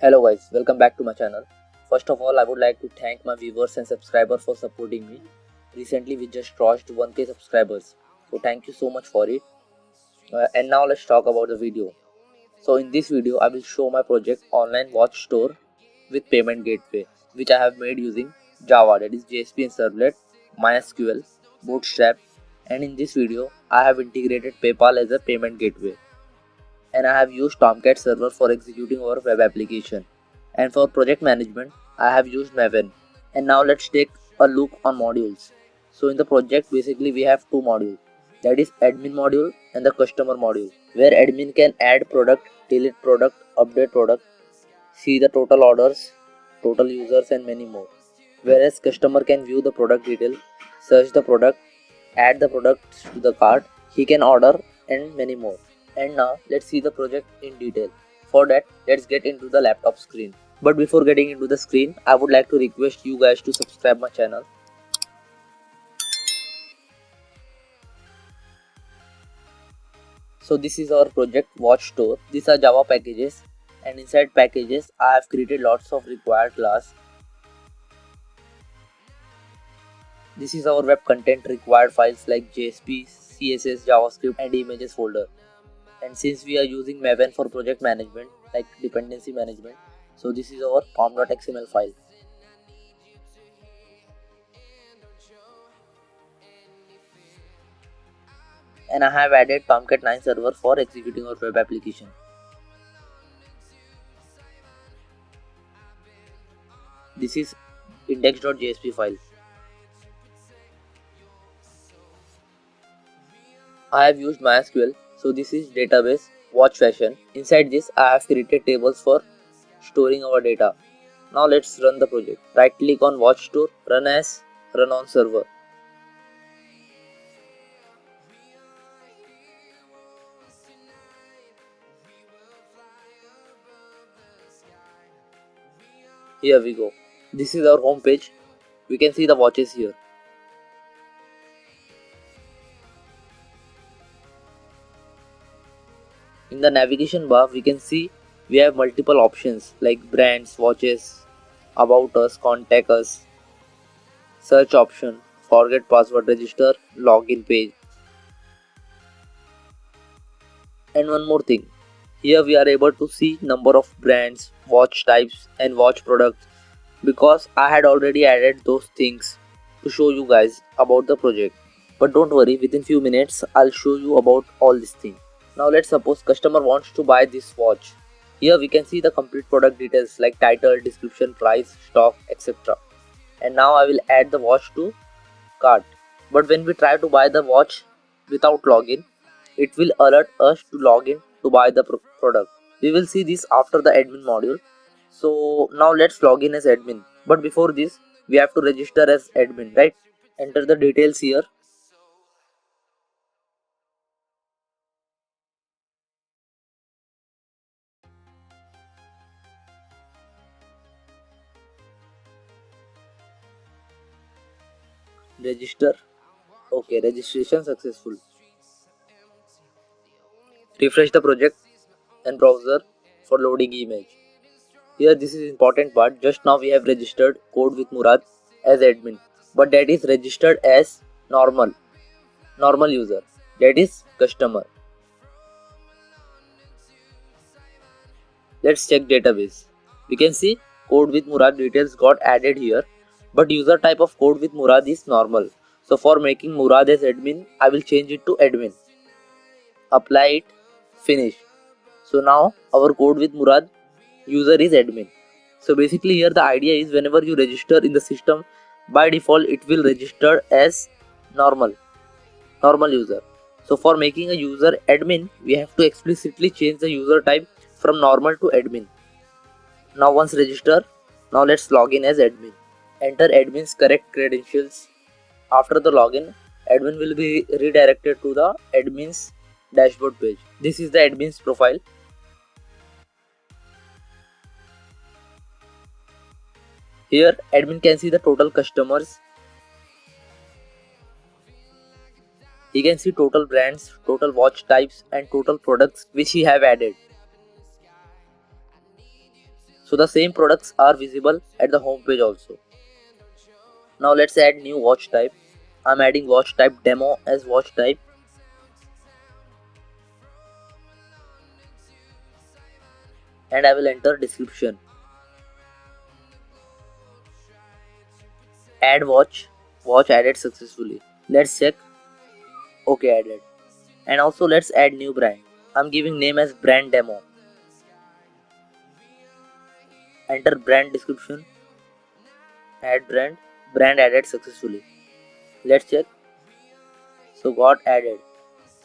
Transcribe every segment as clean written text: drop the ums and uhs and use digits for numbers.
Hello guys, welcome back to my channel. First of all, I would like to thank my viewers and subscribers for supporting me. Recently we just crossed 1k subscribers. So thank you so much for it. And now let's talk about the video. So in this video, I will show my project online watch store with payment gateway, which I have made using Java, that is JSP and Servlet, MySQL, Bootstrap, and in this video, I have integrated PayPal as a payment gateway. And I have used Tomcat server for executing our web application. And for project management, I have used Maven. And now let's take a look on modules. So in the project, basically we have two modules, that is admin module and the customer module, where admin can add product, delete product, update product, see the total orders, total users and many more. Whereas customer can view the product detail, search the product, add the products to the cart, he can order and many more. And now let's see the project in detail. For that, let's get into the laptop screen. But before getting into the screen, I would like to request you guys to subscribe my channel. So this is our project watch store. These are Java packages, and inside packages I have created lots of required class. This is our web content required files like JSP, CSS, JavaScript and images folder. And since we are using Maven for project management, like dependency management, so this is our pom.xml file. And I have added Tomcat 9 server for executing our web application. This is index.jsp file. I have used MySQL, so this is database watch fashion. Inside this I have created tables for storing our data. Now let's run the project. Right click on watch store, run as, run on server. Here we go. This is our home page. We can see the watches here. In the navigation bar, we can see we have multiple options like brands, watches, about us, contact us, search option, forget password, register, login page. And one more thing, here we are able to see number of brands, watch types and watch products, because I had already added those things to show you guys about the project. But don't worry, within few minutes I'll show you about all these things. Now let's suppose customer wants to buy this watch. Here we can see the complete product details like title, description, price, stock, etc. And now I will add the watch to cart. But when we try to buy the watch without login, it will alert us to log in to buy the product. We will see this after the admin module. So now let's log in as admin. But before this, we have to register as admin, right? Enter the details here. Register. Okay, registration successful. Refresh the project and browser for loading image. Here this is important part. Just now we have registered code with Murad as admin, but that is registered as normal user, that is customer. Let's check database. We can see code with Murad details got added here, but user type of code with Murad is normal. So for making Murad as admin, I will change it to admin. Apply it, finish. So now our code with Murad user is admin. So basically here the idea is whenever you register in the system, by default it will register as normal user. So for making a user admin, we have to explicitly change the user type from normal to admin. Now once register, now let's log in as admin. Enter admin's correct credentials. After the login, admin will be redirected to the admin's dashboard page. This is the admin's profile. Here admin can see the total customers. He can see total brands, total watch types and total products which he have added. So the same products are visible at the home page also. Now let's add new watch type. I'm adding watch type demo as watch type. And I will enter description. Add watch. Watch added successfully. Let's check. Okay, added. And also let's add new brand. I'm giving name as brand demo. Enter brand description. Add brand. Brand added successfully. Let's check. So got added.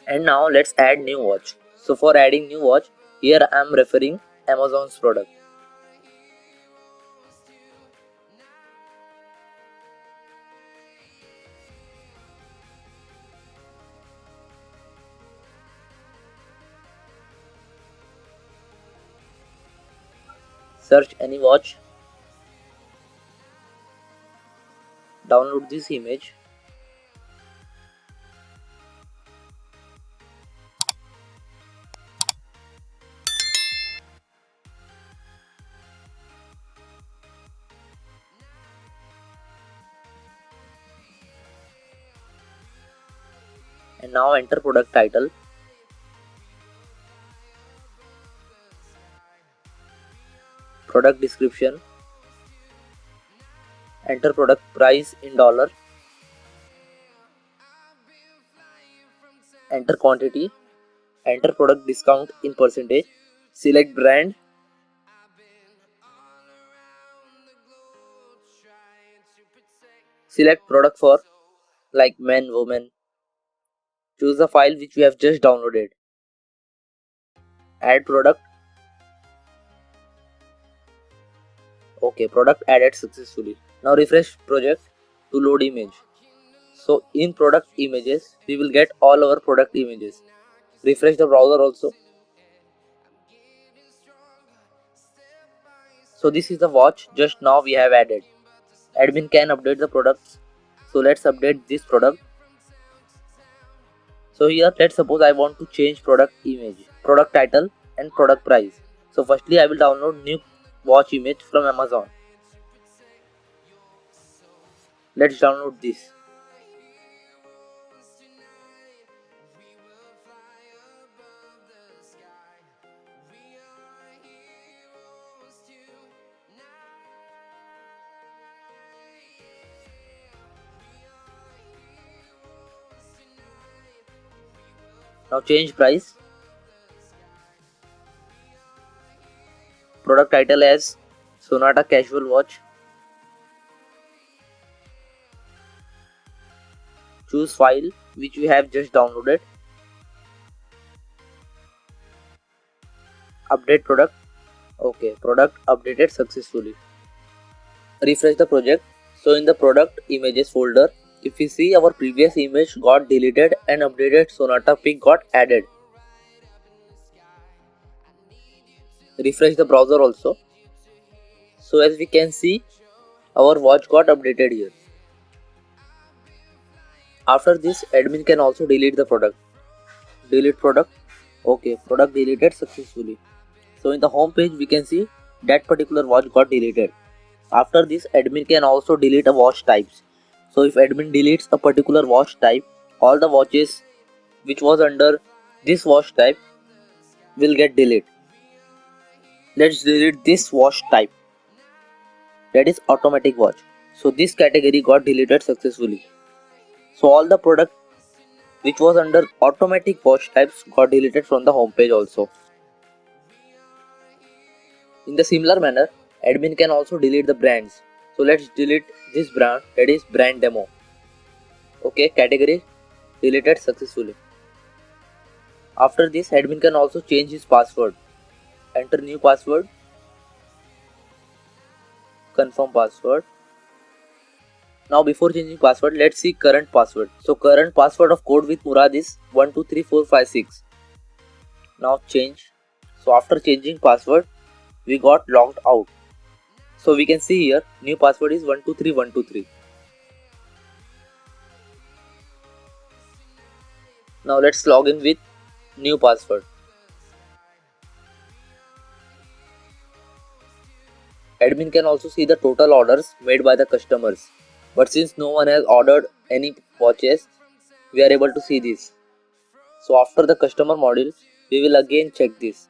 And now let's add new watch. So for adding new watch, here I am referring Amazon's product. Search any watch. Download this image. And now enter product title. Product description. Enter product price in dollar. Enter quantity. Enter product discount in percentage. Select brand. Select product for like men, women. Choose the file which we have just downloaded. Add product. Okay, product added successfully. Now refresh project to load image. So in product images, we will get all our product images. Refresh the browser also. So this is the watch just now we have added. Admin can update the products. So let's update this product. So here let's suppose I want to change product image, product title and product price. So firstly I will download new watch image from Amazon. Let's download this. Now change price. Product title as Sonata Casual Watch. Choose file which we have just downloaded. Update product. Okay, product updated successfully. Refresh the project. So in the product images folder, if we see our previous image got deleted and updated Sonata pic got added. Refresh the browser also. So as we can see, our watch got updated here. After this, admin can also delete the product. Delete product. Okay, product deleted successfully. So in the home page, we can see that particular watch got deleted. After this, admin can also delete a watch types. So if admin deletes a particular watch type, all the watches which was under this watch type will get deleted. Let's delete this watch type, that is automatic watch. So this category got deleted successfully. So all the product which was under automatic watch types got deleted from the home page also. In the similar manner, admin can also delete the brands. So let's delete this brand, that is brand demo. Okay, category deleted successfully. After this, admin can also change his password. Enter new password. Confirm password. Now before changing password, let's see current password. So current password of Code with Murad is 123456. Now change. So after changing password, we got logged out. So we can see here new password is 123123. Now let's log in with new password. Admin can also see the total orders made by the customers. But since no one has ordered any watches, we are able to see this. So after the customer module, we will again check this.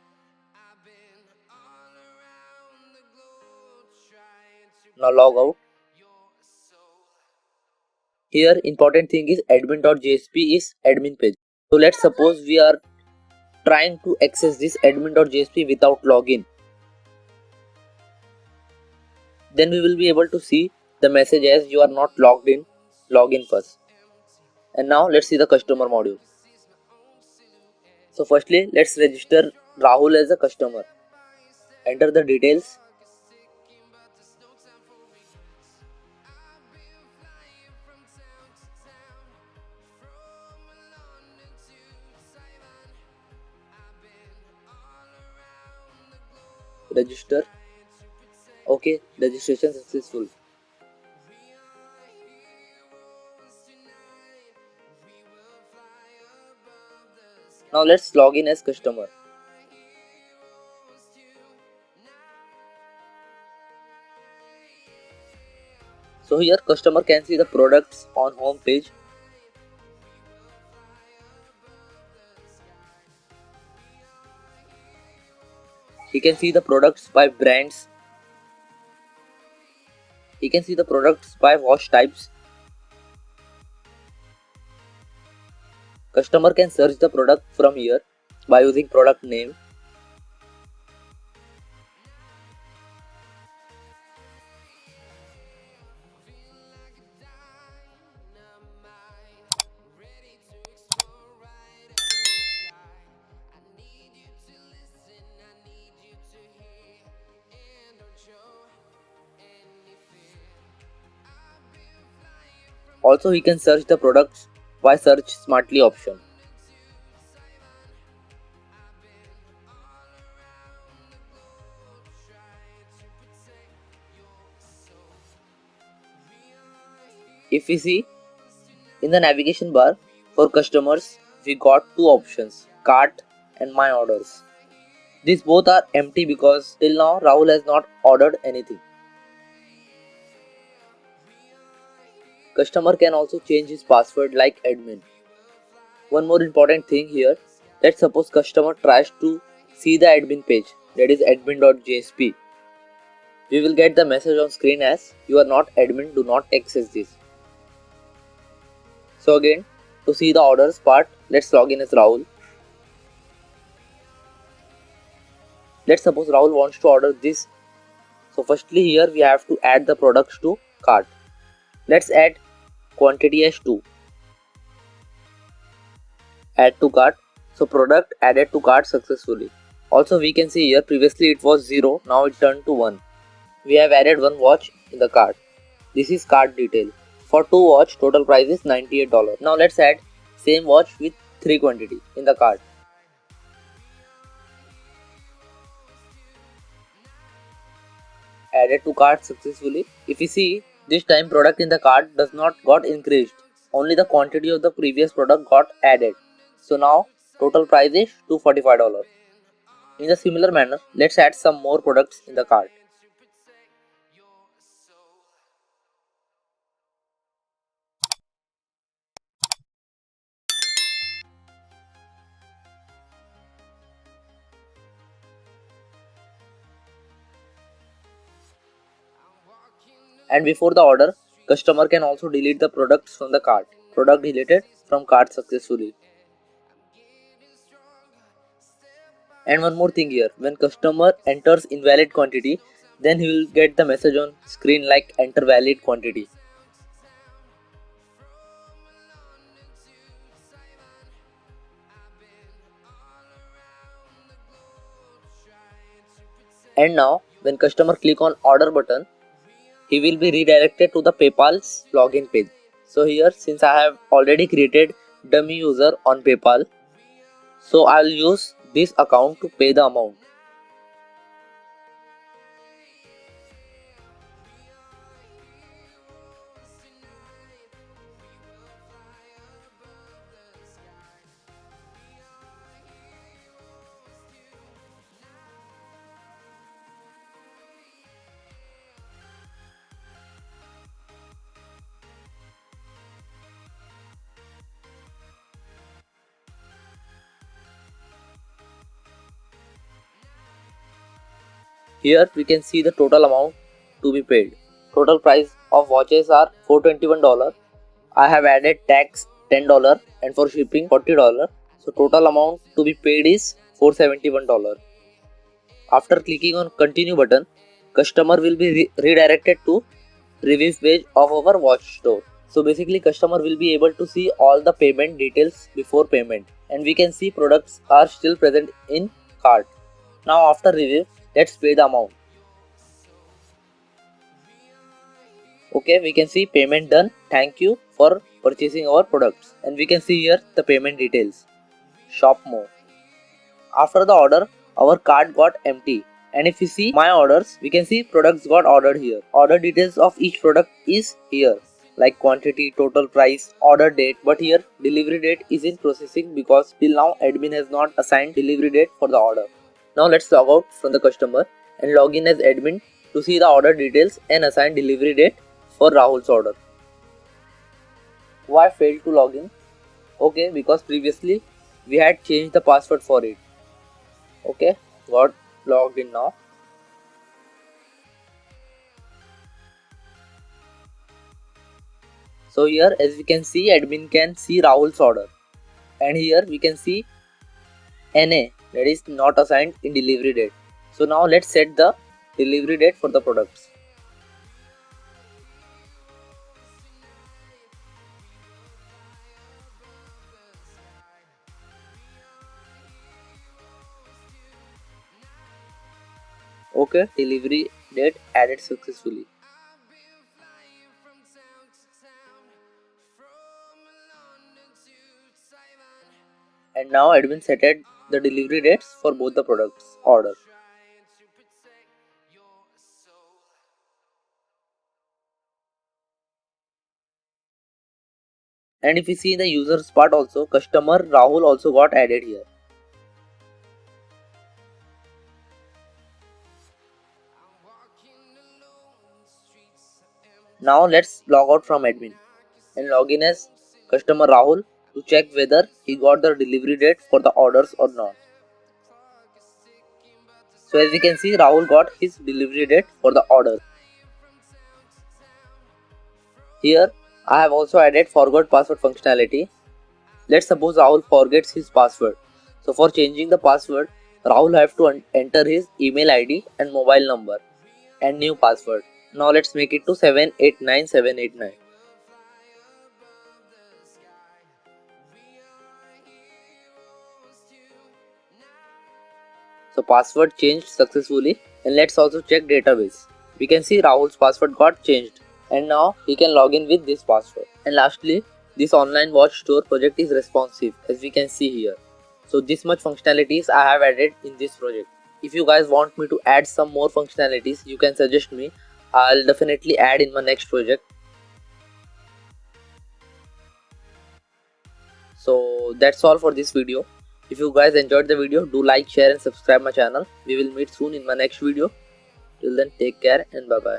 Now log out. Here important thing is admin.jsp is admin page. So let's suppose we are trying to access this admin.jsp without login. Then we will be able to see the message as you are not logged in, log in first. And now let's see the customer module. So firstly, let's register Rahul as a customer. Enter the details. Register. Okay, registration successful. Now let's log in as customer. So here customer can see the products on home page. He can see the products by brands. He can see the products by watch types. Customer can search the product from here by using product name. Also he can search the products by search smartly option. If we see in the navigation bar for customers, we got two options, cart and my orders. These both are empty because till now Rahul has not ordered anything. Customer can also change his password like admin. One more important thing here, let's suppose customer tries to see the admin page, that is admin.jsp. We will get the message on screen as you are not admin, do not access this. So again, to see the orders part, let's log in as Rahul. Let's suppose Rahul wants to order this. So firstly here we have to add the products to cart. Let's add quantity as 2. Add to cart. So product added to cart successfully. Also we can see here previously it was 0, now it turned to 1. We have added one watch in the cart. This is cart detail. For 2 watch total price is $98. Now let's add same watch with 3 quantity in the cart. Added to cart successfully. If you see, this time product in the cart does not got increased. Only the quantity of the previous product got added. So now total price is $245. In the similar manner, let's add some more products in the cart. And before the order, customer can also delete the products from the cart. Product deleted from cart successfully. And one more thing here, when customer enters invalid quantity, then he will get the message on screen like enter valid quantity. And now when customer click on order button, he will be redirected to the PayPal's login page. So here since I have already created dummy user on PayPal, so I'll use this account to pay the amount. Here we can see the total amount to be paid. Total price of watches are $421. I have added tax $10 and for shipping $40. So total amount to be paid is $471. After clicking on continue button, customer will be redirected to review page of our watch store. So basically customer will be able to see all the payment details before payment, and we can see products are still present in cart. Now after review, let's pay the amount. Okay, we can see payment done. Thank you for purchasing our products, and we can see here the payment details. Shop more. After the order, our cart got empty, and if we see my orders, we can see products got ordered here. Order details of each product is here, like quantity, total price, order date, but here delivery date is in processing because till now admin has not assigned delivery date for the order. Now let's log out from the customer and log in as admin to see the order details and assign delivery date for Rahul's order. Why failed to log in? Okay, because previously we had changed the password for it. Okay, got logged in now. So here as we can see, admin can see Rahul's order, and here we can see NA, that is not assigned in delivery date. So now let's set the delivery date for the products. Okay, delivery date added successfully. And now admin set the delivery dates for both the products order. And if we see the users part also, customer Rahul also got added here. Now let's log out from admin and log in as customer Rahul to check whether he got the delivery date for the orders or not. So as we can see, Rahul got his delivery date for the order. Here I have also added forgot password functionality. Let's suppose Rahul forgets his password. So for changing the password, Rahul have to enter his email ID and mobile number and new password. Now let's make it to 789789. So password changed successfully, and let's also check database. We can see Rahul's password got changed, and now he can log in with this password. And lastly, this online watch store project is responsive, as we can see here. So this much functionalities I have added in this project. If you guys want me to add some more functionalities, you can suggest me. I'll definitely add in my next project. So that's all for this video. If you guys enjoyed the video, do like, share and subscribe my channel. We will meet soon in my next video. Till then, take care and bye bye.